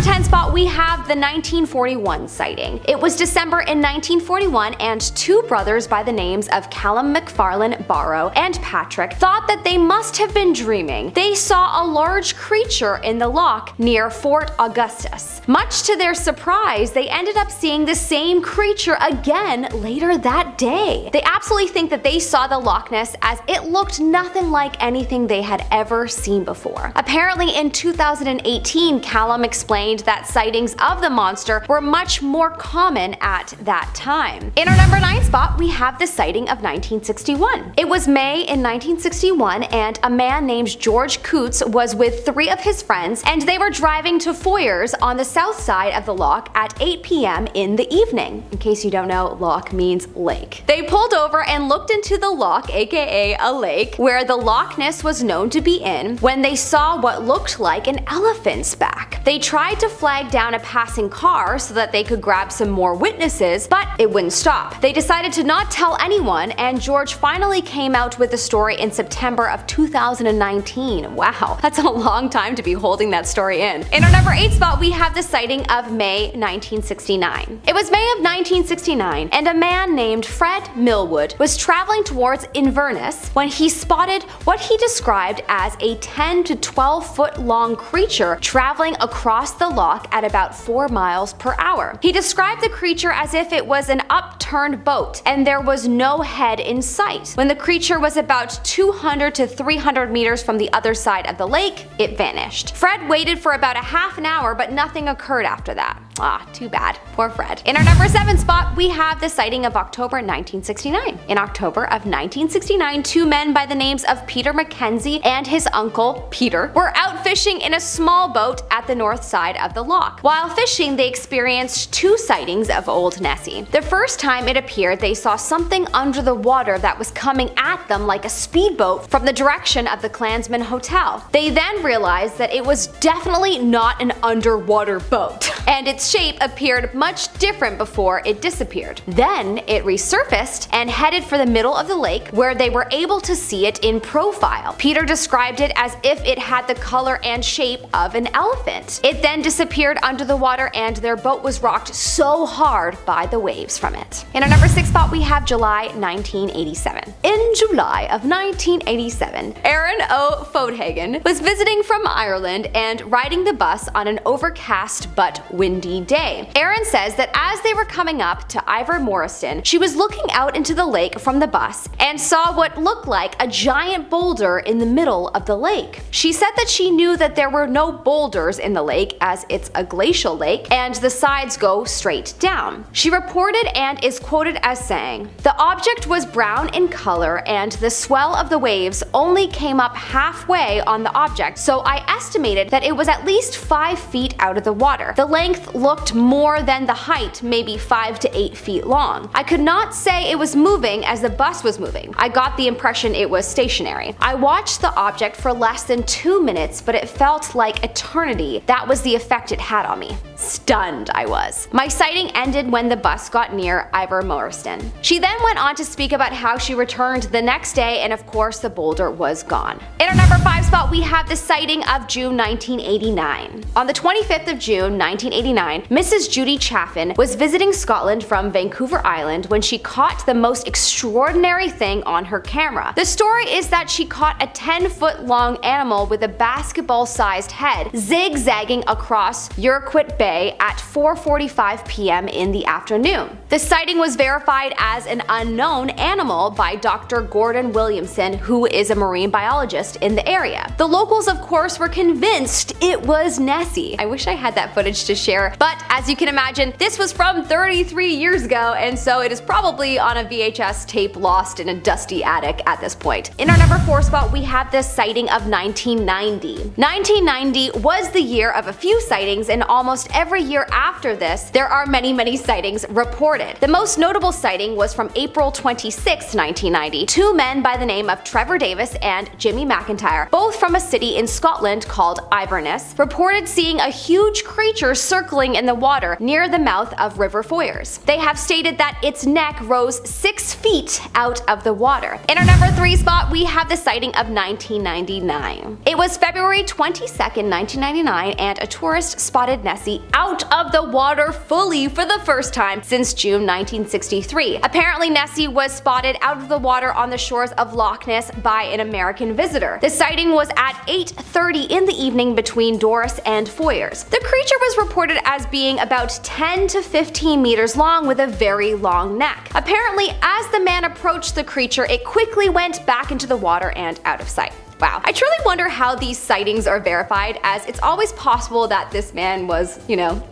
10 spot, we have the 1941 sighting. It was December in 1941, and two brothers by the names of Callum McFarlane Barrow and Patrick thought that they must have been dreaming. They saw a large creature in the loch near Fort Augustus. Much to their surprise, they ended up seeing the same creature again later that day. They absolutely think that they saw the Loch Ness as it looked nothing like anything they had ever seen before. Apparently in 2018, Callum explained that sightings of the monster were much more common at that time. In our number 9 spot, we have the sighting of 1961. It was May in 1961, and a man named George Coots was with 3 of his friends, and they were driving to Foyers on the south side of the loch at 8 p.m. in the evening. In case you don't know, loch means lake. They pulled over and looked into the loch, aka a lake, where the Loch Ness was known to be in, when they saw what looked like an elephant's back. They tried to flag down a passing car so that they could grab some more witnesses, but it wouldn't stop. They decided to not tell anyone, and George finally came out with the story in September of 2019. Wow, that's a long time to be holding that story in. In our number 8 spot, we have the sighting of May 1969. It was May of 1969, and a man named Fred Millwood was traveling towards Inverness when he spotted what he described as a 10 to 12 foot long creature traveling across the loch at about 4 miles per hour. He described the creature as if it was an upturned boat and there was no head in sight. When the creature was about 200 to 300 meters from the other side of the lake, it vanished. Fred waited for about a half an hour, but nothing occurred after that. Ah, too bad. Poor Fred. In our number 7 spot, we have the sighting of October 1969. In October of 1969, 2 men by the names of Peter Mackenzie and his uncle, Peter, were out fishing in a small boat at the north side of the loch. While fishing, they experienced 2 sightings of old Nessie. The first time it appeared, they saw something under the water that was coming at them like a speedboat from the direction of the Clansman Hotel. They then realized that it was definitely not an underwater boat, and its shape appeared much different before it disappeared. Then it resurfaced and headed for the middle of the lake, where they were able to see it in profile. Peter described it as if it had the color and shape of an elephant. It then disappeared under the water, and their boat was rocked so hard by the waves from it. In our number 6 spot, we have July 1987. In July of 1987, Aaron O. Fodhagen was visiting from Ireland and riding the bus on an overcast but windy day. Aaron says that as they were coming up to Ivor-Morriston, she was looking out into the lake from the bus and saw what looked like a giant boulder in the middle of the lake. She said that she knew that there were no boulders in the lake as it's a glacial lake and the sides go straight down. She reported and is quoted as saying, "The object was brown in color and the swell of the waves only came up halfway on the object, so I estimated that it was at least 5 feet out of the water. The length looked more than the height, maybe 5 to 8 feet long. I could not say it was moving as the bus was moving. I got the impression it was stationary. I watched the object for less than 2 minutes, but it felt like eternity. That was the effect it had on me. Stunned I was. My sighting ended when the bus got near Ivor-Morriston." She then went on to speak about how she returned the next day, and of course the boulder was gone. In our number 5 spot, we have the sighting of June 1989. On the 25th of June 1989, Mrs. Judy Chaffin was visiting Scotland from Vancouver Island when she caught the most extraordinary thing on her camera. The story is that she caught a 10-foot long animal with a basketball-sized head zigzagging across Urquhart Bay at 4:45 p.m. in the afternoon. The sighting was verified as an unknown animal by Dr. Gordon Williamson, who is a marine biologist in the area. The locals, of course, were convinced it was Nessie. I wish I had that footage to share, but as you can imagine, this was from 33 years ago, and so it is probably on a VHS tape lost in a dusty attic at this point. In our number 4 spot, we have the sighting of 1990. 1990 was the year of a few sightings, and almost every year after this, there are many sightings reported. The most notable sighting was from April 26, 1990. 2 men by the name of Trevor Davis and Jimmy McIntyre, both from a city in Scotland called Inverness, reported seeing a huge creature circling in the water near the mouth of River Foyers. They have stated that its neck rose 6 feet out of the water. In our number 3 spot, we have the sighting of 1999. It was February 22nd, 1999, and a tourist spotted Nessie out of the water fully for the first time since June 1963. Apparently, Nessie was spotted out of the water on the shores of Loch Ness by an American visitor. The sighting was at 8:30 in the evening between Doris and Foyers. The creature was reported as being about 10 to 15 meters long with a very long neck. Apparently, as the man approached the creature, it quickly went back into the water and out of sight. Wow. I truly wonder how these sightings are verified, as it's always possible that this man was,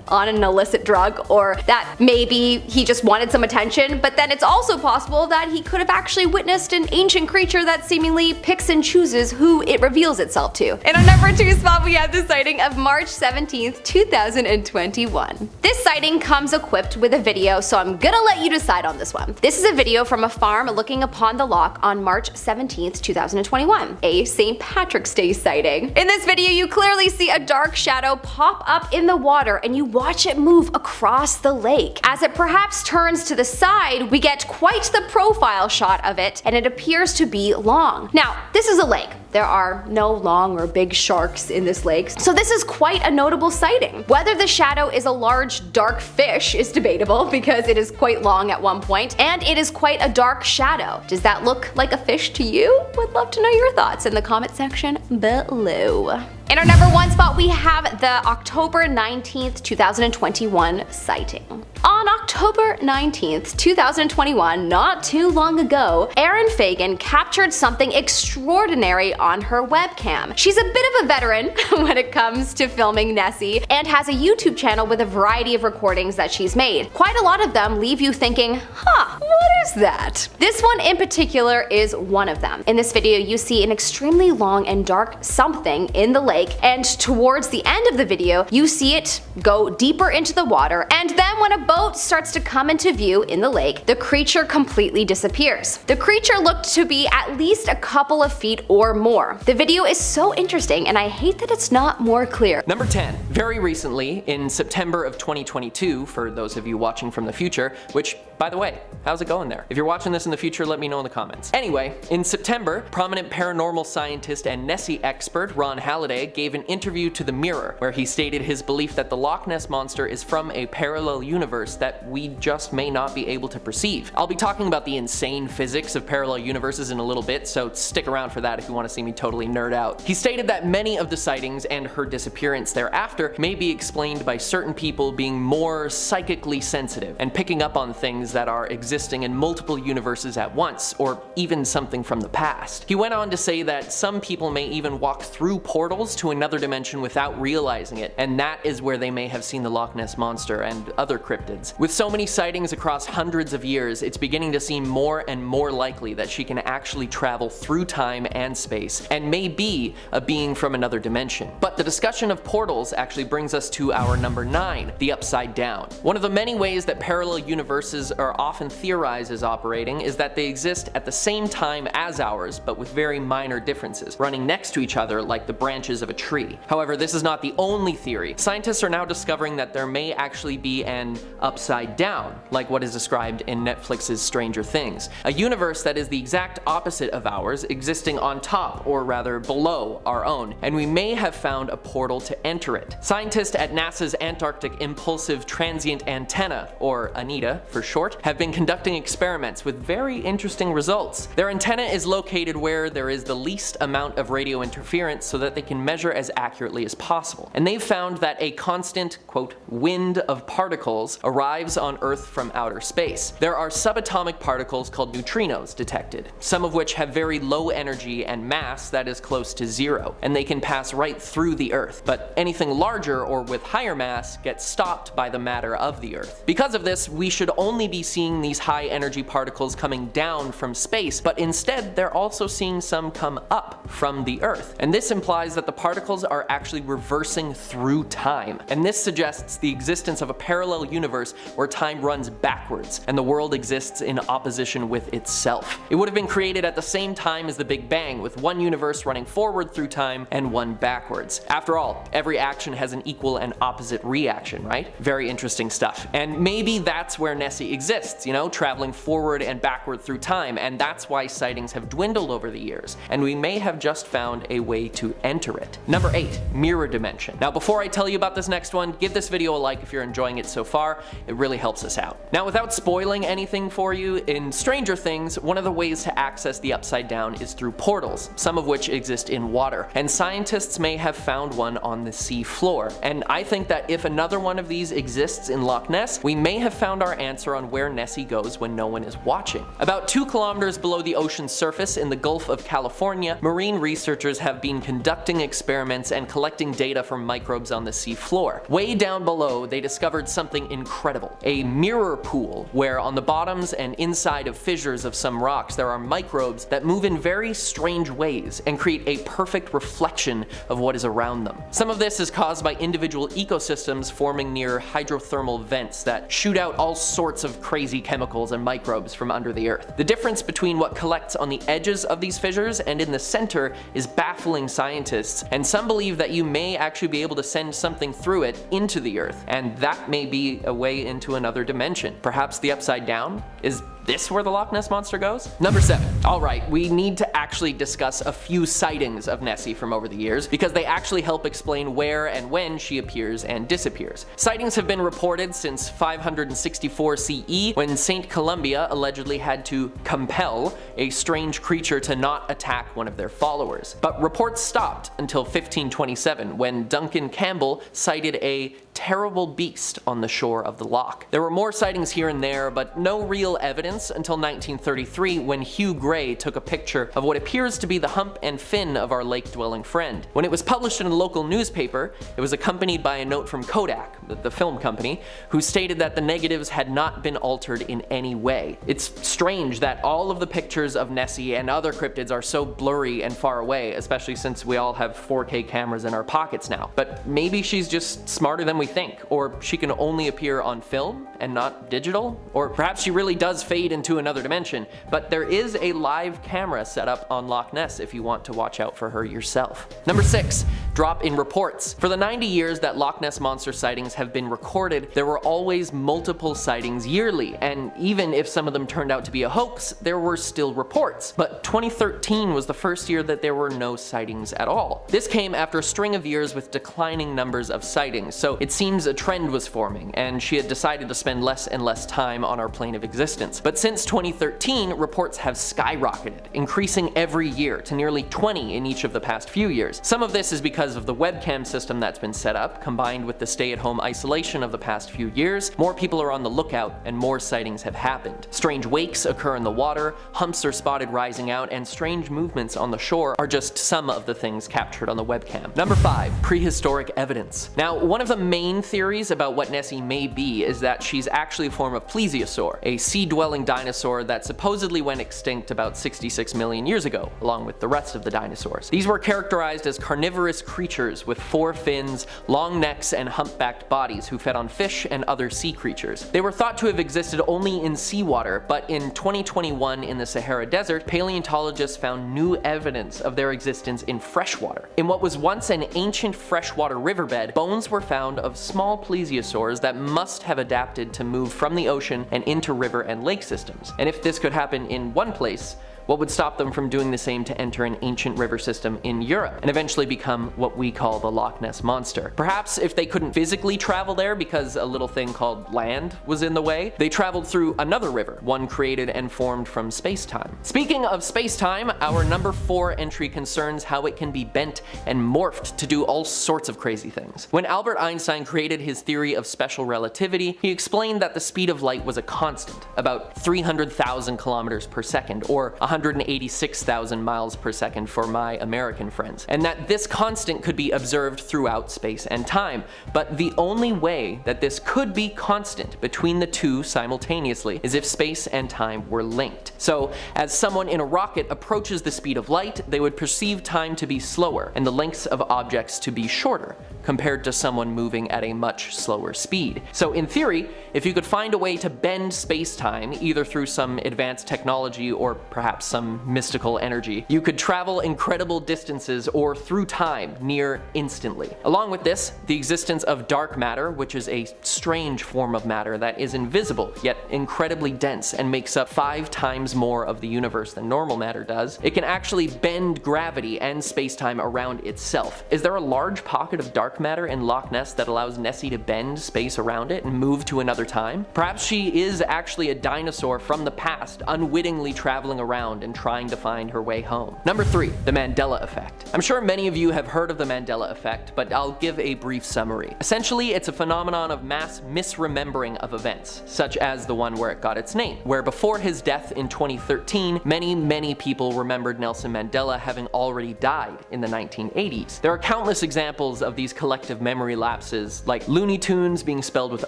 on an illicit drug, or that maybe he just wanted some attention, but then it's also possible that he could have actually witnessed an ancient creature that seemingly picks and chooses who it reveals itself to. In our number 2 spot, we have the sighting of March 17th, 2021. This sighting comes equipped with a video, so I'm gonna let you decide on this one. This is a video from a farm looking upon the loch on March 17th, 2021. A St. Patrick's Day sighting. In this video, you clearly see a dark shadow pop up in the water and you watch it move across the lake. As it perhaps turns to the side, we get quite the profile shot of it, and it appears to be long. Now, this is a lake. There are no long or big sharks in this lake, so this is quite a notable sighting. Whether the shadow is a large dark fish is debatable, because it is quite long at one point, and it is quite a dark shadow. Does that look like a fish to you? Would love to know your thoughts in the comment section below. In our number 1 spot, we have the October 19th, 2021 sighting. On October 19th, 2021, not too long ago, Erin Fagan captured something extraordinary on her webcam. She's a bit of a veteran when it comes to filming Nessie, and has a YouTube channel with a variety of recordings that she's made. Quite a lot of them leave you thinking, what is that? This one in particular is one of them. In this video, you see an extremely long and dark something in the lake, and towards the end of the video, you see it go deeper into the water, and then when a boat starts to come into view in the lake, the creature completely disappears. The creature looked to be at least a couple of feet or more. The video is so interesting, and I hate that it's not more clear. Number 10. Very recently, in September of 2022, for those of you watching from the future, which, by the way, how's it going there? If you're watching this in the future, let me know in the comments. Anyway, in September, prominent paranormal scientist and Nessie expert Ron Halliday gave an interview to The Mirror, where he stated his belief that the Loch Ness Monster is from a parallel universe that we just may not be able to perceive. I'll be talking about the insane physics of parallel universes in a little bit, so stick around for that if you want to see me totally nerd out. He stated that many of the sightings and her disappearance thereafter may be explained by certain people being more psychically sensitive and picking up on things that are existing in multiple universes at once, or even something from the past. He went on to say that some people may even walk through portals to another dimension without realizing it, and that is where they may have seen the Loch Ness Monster and other cryptids. With so many sightings across hundreds of years, it's beginning to seem more and more likely that she can actually travel through time and space, and may be a being from another dimension. But the discussion of portals actually brings us to our number 9, the Upside Down. One of the many ways that parallel universes are often theorized as operating is that they exist at the same time as ours, but with very minor differences, running next to each other like the branches of a tree. However, this is not the only theory. Scientists are now discovering that there may actually be an upside down, like what is described in Netflix's Stranger Things, a universe that is the exact opposite of ours, existing on top, or rather below, our own, and we may have found a portal to enter it. Scientists at NASA's Antarctic Impulsive Transient Antenna, or ANITA for short, have been conducting experiments with very interesting results. Their antenna is located where there is the least amount of radio interference so that they can measure as accurately as possible. And they've found that a constant, quote, wind of particles arrives on Earth from outer space. There are subatomic particles called neutrinos detected, some of which have very low energy and mass that is close to zero, and they can pass right through the Earth. But anything larger or with higher mass gets stopped by the matter of the Earth. Because of this, we should only be seeing these high energy particles coming down from space, but instead they're also seeing some come up from the Earth. And this implies that the particles are actually reversing through time, and this suggests the existence of a parallel universe where time runs backwards and the world exists in opposition with itself. It would have been created at the same time as the Big Bang, with one universe running forward through time and one backwards. After all, every action has an equal and opposite reaction, right? Very interesting stuff. And maybe that's where Nessie exists, you know, traveling forward and backward through time, and that's why sightings have dwindled over the years, and we may have just found a way to enter it. Number 8, mirror dimension. Now before I tell you about this next one, give this video a like if you're enjoying it so far. It really helps us out. Now without spoiling anything for you, in Stranger Things, one of the ways to access the Upside Down is through portals, some of which exist in water, and scientists may have found one on the sea floor. And I think that if another one of these exists in Loch Ness, we may have found our answer on where Nessie goes when no one is watching. About 2 kilometers below the ocean's surface in the Gulf of California, marine researchers have been conducting experiments and collecting data from microbes on the sea floor. Way down below, they discovered something incredible, a mirror pool, where on the bottoms and inside of fissures of some rocks there are microbes that move in very strange ways and create a perfect reflection of what is around them. Some of this is caused by individual ecosystems forming near hydrothermal vents that shoot out all sorts of crazy chemicals and microbes from under the earth. The difference between what collects on the edges of these fissures and in the center is baffling scientists, and some believe that you may actually be able to send something through it into the earth, and that may be a way into another dimension. Perhaps the Upside Down? Is this where the Loch Ness Monster goes? Number 7. Alright, we need to actually discuss a few sightings of Nessie from over the years, because they actually help explain where and when she appears and disappears. Sightings have been reported since 564 CE, when St. Columba allegedly had to compel a strange creature to not attack one of their followers. But reports stopped until 1527, when Duncan Campbell sighted a terrible beast on the shore of the loch. There were more sightings here and there, but no real evidence until 1933, when Hugh Gray took a picture of what appears to be the hump and fin of our lake-dwelling friend. When it was published in a local newspaper, it was accompanied by a note from Kodak, the film company, who stated that the negatives had not been altered in any way. It's strange that all of the pictures of Nessie and other cryptids are so blurry and far away, especially since we all have 4K cameras in our pockets now. But maybe she's just smarter than we think, or she can only appear on film and not digital, or perhaps she really does fade into another dimension. But there is a live camera set up on Loch Ness if you want to watch out for her yourself. Number 6, drop in reports. For the 90 years that Loch Ness Monster sightings have been recorded, there were always multiple sightings yearly, and even if some of them turned out to be a hoax, there were still reports. But 2013 was the first year that there were no sightings at all. This came after a string of years with declining numbers of sightings, so it seems a trend was forming, and she had decided to spend less and less time on our plane of existence. But since 2013, reports have skyrocketed, increasing every year to nearly 20 in each of the past few years. Some of this is because of the webcam system that's been set up, combined with the stay-at-home isolation of the past few years. More people are on the lookout, and more sightings have happened. Strange wakes occur in the water, humps are spotted rising out, and strange movements on the shore are just some of the things captured on the webcam. Number 5, prehistoric evidence. Now, one of the main theories about what Nessie may be is that she's actually a form of plesiosaur, a sea-dwelling dinosaur that supposedly went extinct about 66 million years ago, along with the rest of the dinosaurs. These were characterized as carnivorous creatures with 4 fins, long necks, and humpbacked bodies who fed on fish and other sea creatures. They were thought to have existed only in seawater, but in 2021 in the Sahara Desert, paleontologists found new evidence of their existence in freshwater. In what was once an ancient freshwater riverbed, bones were found of small plesiosaurs that must have adapted to move from the ocean and into river and lake systems. And if this could happen in one place, what would stop them from doing the same to enter an ancient river system in Europe and eventually become what we call the Loch Ness Monster? Perhaps if they couldn't physically travel there because a little thing called land was in the way, they traveled through another river, one created and formed from space-time. Speaking of space-time, our number 4 entry concerns how it can be bent and morphed to do all sorts of crazy things. When Albert Einstein created his theory of special relativity, he explained that the speed of light was a constant, about 300,000 kilometers per second, or 286,000 miles per second for my American friends, and that this constant could be observed throughout space and time. But the only way that this could be constant between the two simultaneously is if space and time were linked. So, as someone in a rocket approaches the speed of light, they would perceive time to be slower and the lengths of objects to be shorter, compared to someone moving at a much slower speed. So in theory, if you could find a way to bend space-time, either through some advanced technology or perhaps some mystical energy, you could travel incredible distances or through time near instantly. Along with this, the existence of dark matter, which is a strange form of matter that is invisible, yet incredibly dense and makes up 5 times more of the universe than normal matter does. It can actually bend gravity and space-time around itself. Is there a large pocket of dark matter in Loch Ness that allows Nessie to bend space around it and move to another time? Perhaps she is actually a dinosaur from the past, unwittingly traveling around and trying to find her way home. Number 3, the Mandela effect. I'm sure many of you have heard of the Mandela effect, but I'll give a brief summary. Essentially, it's a phenomenon of mass misremembering of events, such as the one where it got its name, where before his death in 2013, many people remembered Nelson Mandela having already died in the 1980s. There are countless examples of these collective memory lapses, like Looney Tunes being spelled with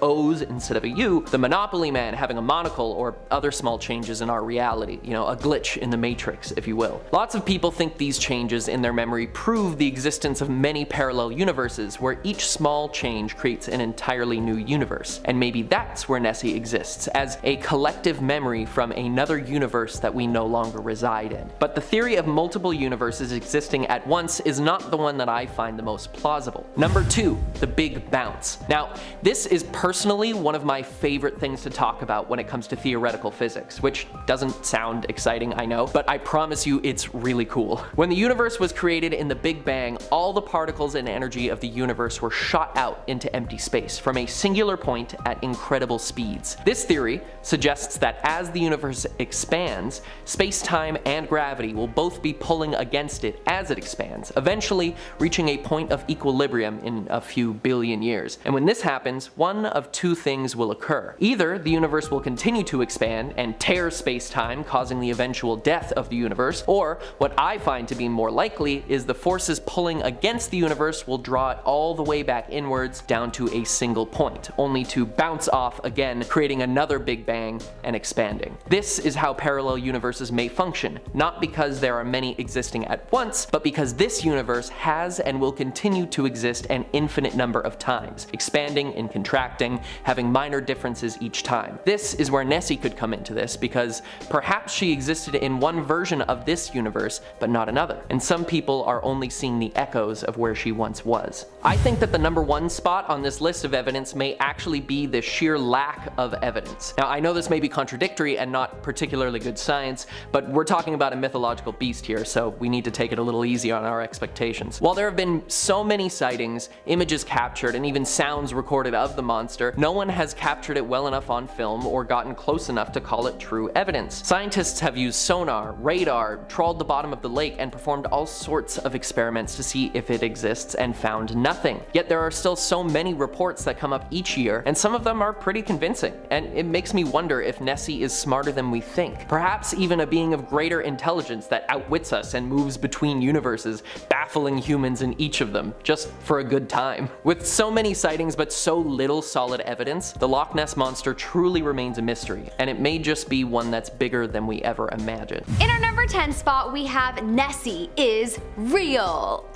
O's instead of a U, the Monopoly Man having a monocle, or other small changes in our reality, a glitch in the Matrix, if you will. Lots of people think these changes in their memory prove the existence of many parallel universes where each small change creates an entirely new universe, and maybe that's where Nessie exists, as a collective memory from another universe that we no longer reside in. But the theory of multiple universes existing at once is not the one that I find the most plausible. Number 2, the Big Bounce. Now, this is personally one of my favorite things to talk about when it comes to theoretical physics, which doesn't sound exciting, I know, but I promise you it's really cool. When the universe was created in the Big Bang, all the particles and energy of the universe were shot out into empty space from a singular point at incredible speeds. This theory suggests that as the universe expands, space-time and gravity will both be pulling against it as it expands, eventually reaching a point of equilibrium in a few billion years. And when this happens, one of 2 things will occur. Either the universe will continue to expand and tear space-time, causing the eventual death of the universe, or what I find to be more likely is the forces pulling against the universe will draw it all the way back inwards down to a single point, only to bounce off again, creating another Big Bang and expanding. This is how parallel universes may function, not because there are many existing at once, but because this universe has and will continue to exist an infinite number of times, expanding and contracting, having minor differences each time. This is where Nessie could come into this, because perhaps she existed in one version of this universe, but not another, and some people are only seeing the echoes of where she once was. I think that the number 1 spot on this list of evidence may actually be the sheer lack of evidence. Now, I know this may be contradictory and not particularly good science, but we're talking about a mythological beast here, so we need to take it a little easy on our expectations. While there have been so many sightings, images captured, and even sounds recorded of the monster, no one has captured it well enough on film or gotten close enough to call it true evidence. Scientists have used sonar, radar, trawled the bottom of the lake, and performed all sorts of experiments to see if it exists and found nothing. Yet there are still so many reports that come up each year, and some of them are pretty convincing, and it makes me wonder if Nessie is smarter than we think. Perhaps even a being of greater intelligence that outwits us and moves between universes, baffling humans in each of them, just for a good time. With so many sightings but so little solid evidence, the Loch Ness Monster truly remains a mystery, and it may just be one that's bigger than we ever imagined. In our number 10 spot, we have Nessie is real.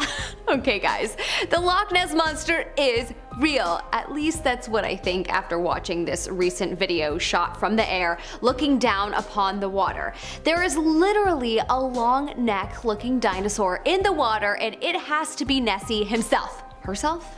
Okay guys, the Loch Ness Monster is real. At least that's what I think after watching this recent video shot from the air looking down upon the water. There is literally a long neck looking dinosaur in the water, and it has to be Nessie himself. Herself?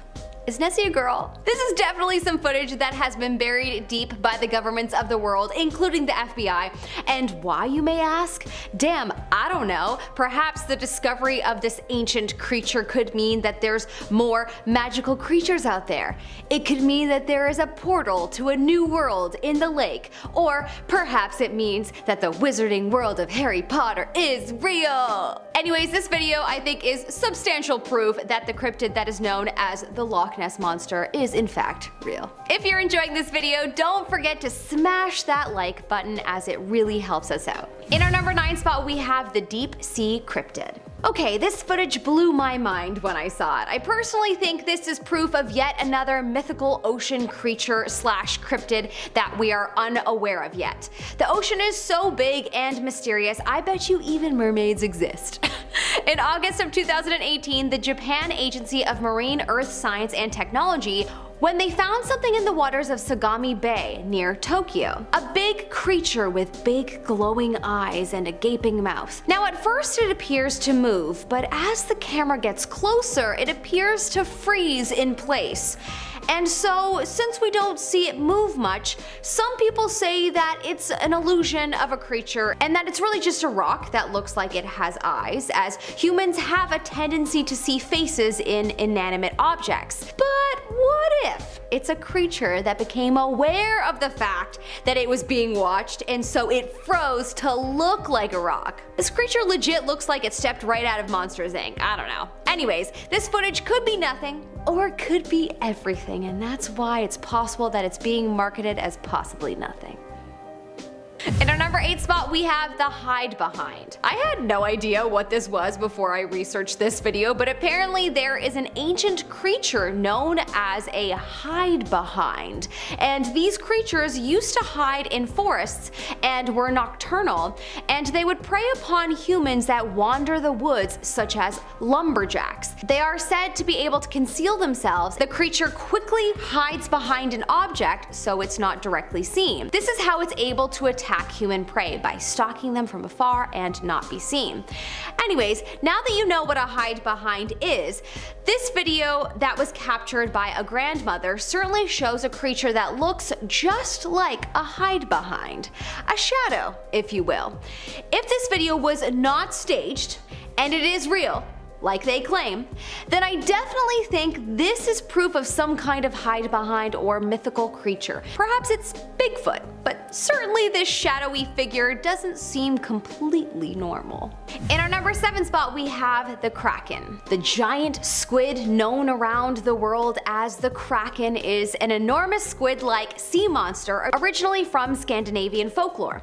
Is Nessie a girl? This is definitely some footage that has been buried deep by the governments of the world, including the FBI. And why, you may ask? Damn, I don't know. Perhaps the discovery of this ancient creature could mean that there's more magical creatures out there. It could mean that there is a portal to a new world in the lake. Or perhaps it means that the wizarding world of Harry Potter is real. Anyways, this video I think is substantial proof that the cryptid that is known as the Loch Ness Monster is in fact real. If you're enjoying this video, don't forget to smash that like button as it really helps us out. In our number 9 spot we have the deep sea cryptid. Okay, this footage blew my mind when I saw it. I personally think this is proof of yet another mythical ocean creature slash cryptid that we are unaware of yet. The ocean is so big and mysterious, I bet you even mermaids exist. In August of 2018, the Japan Agency of Marine Earth Science and Technology when they found something in the waters of Sagami Bay near Tokyo. A big creature with big glowing eyes and a gaping mouth. Now at first it appears to move, but as the camera gets closer, it appears to freeze in place. And so, since we don't see it move much, some people say that it's an illusion of a creature and that it's really just a rock that looks like it has eyes, as humans have a tendency to see faces in inanimate objects. But what if it's a creature that became aware of the fact that it was being watched and so it froze to look like a rock? This creature legit looks like it stepped right out of Monsters Inc. I don't know. Anyways, this footage could be nothing or it could be everything, and that's why it's possible that it's being marketed as possibly nothing. In our number 8 spot we have the hide behind. I had no idea what this was before I researched this video, but apparently there is an ancient creature known as a hide behind. And these creatures used to hide in forests and were nocturnal, and they would prey upon humans that wander the woods, such as lumberjacks. They are said to be able to conceal themselves. The creature quickly hides behind an object so it's not directly seen. This is how it's able to attack human prey, by stalking them from afar and not be seen. Anyways, now that you know what a hide behind is, this video that was captured by a grandmother certainly shows a creature that looks just like a hide behind. A shadow, if you will. If this video was not staged, and it is real, like they claim, then I definitely think this is proof of some kind of hide behind or mythical creature. Perhaps it's Bigfoot, but certainly this shadowy figure doesn't seem completely normal. In our number 7 spot we have the Kraken. The giant squid known around the world as the Kraken is an enormous squid-like sea monster originally from Scandinavian folklore.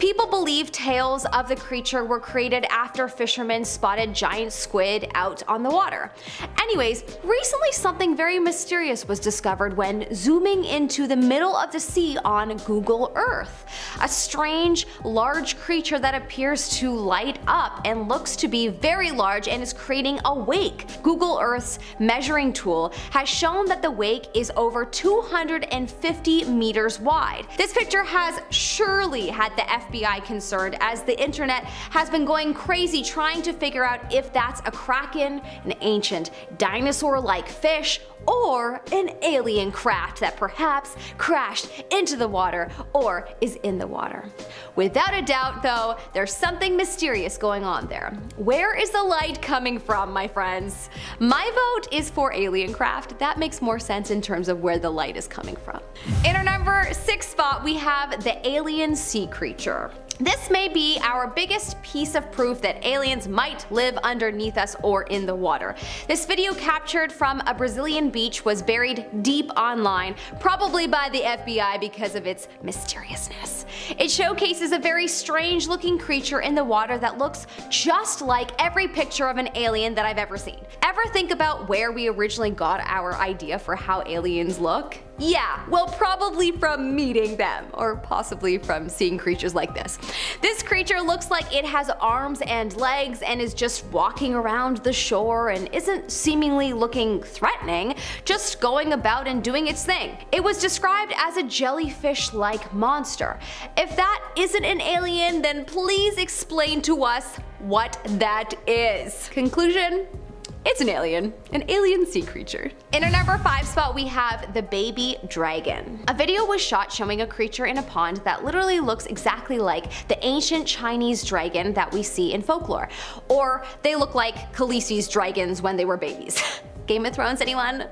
People believe tales of the creature were created after fishermen spotted giant squid out on the water. Anyways, recently something very mysterious was discovered when zooming into the middle of the sea on Google Earth. A strange, large creature that appears to light up and looks to be very large and is creating a wake. Google Earth's measuring tool has shown that the wake is over 250 meters wide. This picture has surely had the FBI concerned, as the internet has been going crazy trying to figure out if that's a kraken, an ancient dinosaur-like fish, or an alien craft that perhaps crashed into the water or is in the water. Without a doubt though, there's something mysterious going on there. Where is the light coming from, my friends? My vote is for alien craft. That makes more sense in terms of where the light is coming from. In our number 6 spot we have the alien sea creature. This may be our biggest piece of proof that aliens might live underneath us or in the water. This video captured from a Brazilian beach was buried deep online, probably by the FBI because of its mysteriousness. It showcases a very strange looking creature in the water that looks just like every picture of an alien that I've ever seen. Ever think about where we originally got our idea for how aliens look? Yeah, well, probably from meeting them, or possibly from seeing creatures like this. This creature looks like it has arms and legs and is just walking around the shore and isn't seemingly looking threatening, just going about and doing its thing. It was described as a jellyfish-like monster. If that isn't an alien, then please explain to us what that is. Conclusion? It's an alien sea creature. In our number 5 spot we have the baby dragon. A video was shot showing a creature in a pond that literally looks exactly like the ancient Chinese dragon that we see in folklore. Or they look like Khaleesi's dragons when they were babies. Game of Thrones, anyone?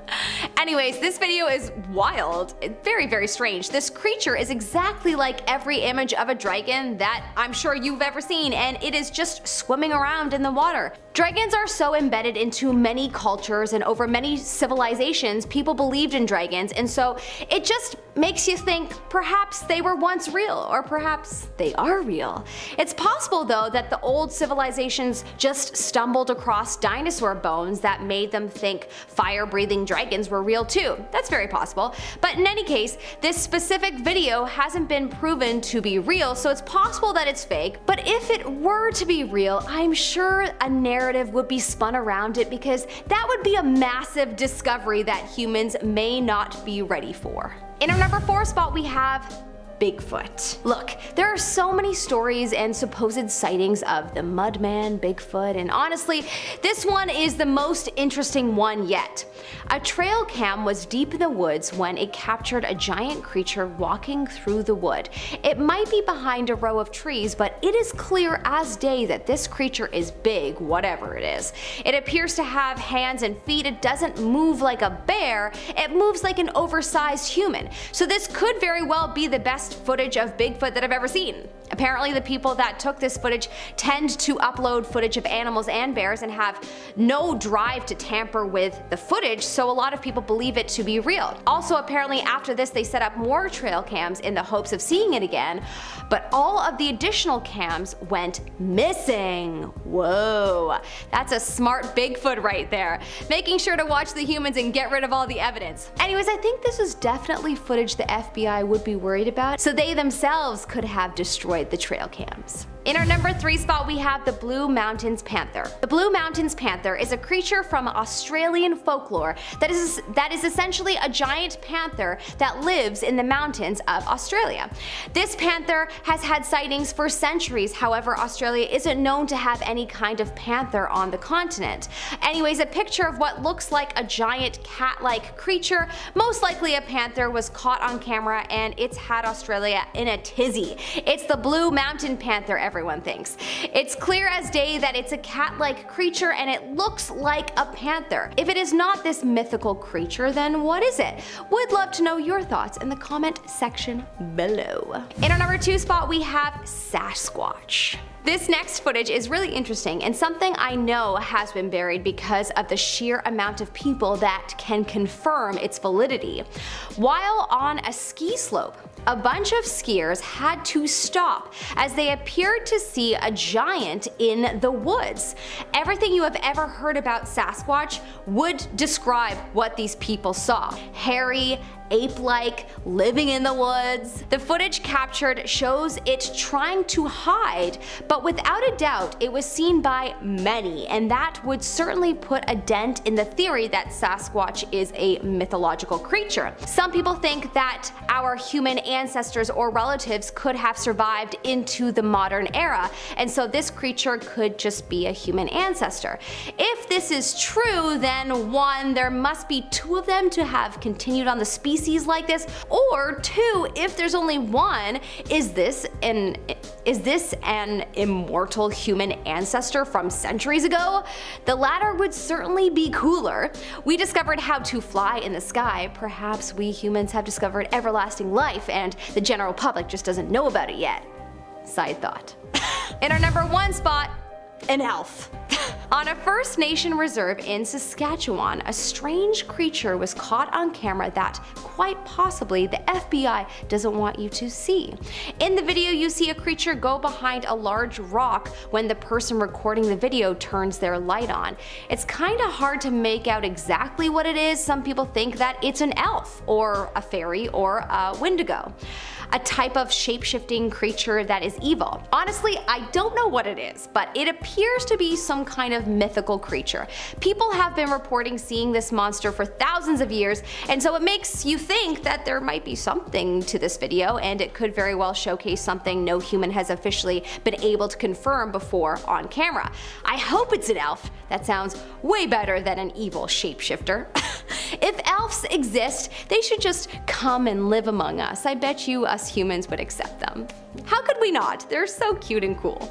Anyways, this video is wild. Very, very strange. This creature is exactly like every image of a dragon that I'm sure you've ever seen, and it is just swimming around in the water. Dragons are so embedded into many cultures, and over many civilizations people believed in dragons, and so it just makes you think perhaps they were once real, or perhaps they are real. It's possible though that the old civilizations just stumbled across dinosaur bones that made them think fire-breathing dragons were real too. That's very possible. But in any case, this specific video hasn't been proven to be real, so it's possible that it's fake. But if it were to be real, I'm sure a narrative would be spun around it, because that would be a massive discovery that humans may not be ready for. In our number 4 spot, we have Bigfoot. Look, there are so many stories and supposed sightings of the Mudman, Bigfoot, and honestly, this one is the most interesting one yet. A trail cam was deep in the woods when it captured a giant creature walking through the wood. It might be behind a row of trees, but it is clear as day that this creature is big, whatever it is. It appears to have hands and feet. It doesn't move like a bear, it moves like an oversized human. So this could very well be the best footage of Bigfoot that I've ever seen. Apparently the people that took this footage tend to upload footage of animals and bears and have no drive to tamper with the footage, so a lot of people believe it to be real. Also, apparently after this they set up more trail cams in the hopes of seeing it again, but all of the additional cams went missing. Whoa, that's a smart Bigfoot right there, making sure to watch the humans and get rid of all the evidence. Anyways, I think this is definitely footage the FBI would be worried about, so they themselves could have destroyed the trail cams. In our number 3 spot, we have the Blue Mountains Panther. The Blue Mountains Panther is a creature from Australian folklore that is essentially a giant panther that lives in the mountains of Australia. This panther has had sightings for centuries, however Australia isn't known to have any kind of panther on the continent. Anyways, a picture of what looks like a giant cat-like creature, most likely a panther, was caught on camera, and it's had Australia in a tizzy. It's the Blue Mountain Panther, everyone thinks. It's clear as day that it's a cat-like creature and it looks like a panther. If it is not this mythical creature, then what is it? Would love to know your thoughts in the comment section below. In our number 2 spot, we have Sasquatch. This next footage is really interesting and something I know has been buried because of the sheer amount of people that can confirm its validity. While on a ski slope, a bunch of skiers had to stop as they appeared to see a giant in the woods. Everything you have ever heard about Sasquatch would describe what these people saw. Hairy, ape-like, living in the woods. The footage captured shows it trying to hide, but without a doubt it was seen by many, and that would certainly put a dent in the theory that Sasquatch is a mythological creature. Some people think that our human ancestors or relatives could have survived into the modern era, and so this creature could just be a human ancestor. If this is true, then 1, there must be 2 of them to have continued on the species like this, or 2, if there's only 1, is this an immortal human ancestor from centuries ago? The latter would certainly be cooler. We discovered how to fly in the sky. Perhaps we humans have discovered everlasting life and the general public just doesn't know about it yet. Side thought. In our number 1 spot, an elf. On a First Nation reserve in Saskatchewan, a strange creature was caught on camera that quite possibly the FBI doesn't want you to see. In the video, you see a creature go behind a large rock when the person recording the video turns their light on. It's kinda hard to make out exactly what it is. Some people think that it's an elf, or a fairy, or a wendigo. A type of shape-shifting creature that is evil. Honestly, I don't know what it is, but it appears to be some kind of mythical creature. People have been reporting seeing this monster for thousands of years, and so it makes you think that there might be something to this video, and it could very well showcase something no human has officially been able to confirm before on camera. I hope it's an elf. That sounds way better than an evil shapeshifter. If elves exist, they should just come and live among us. I bet you us humans would accept them. How could we not? They're so cute and cool.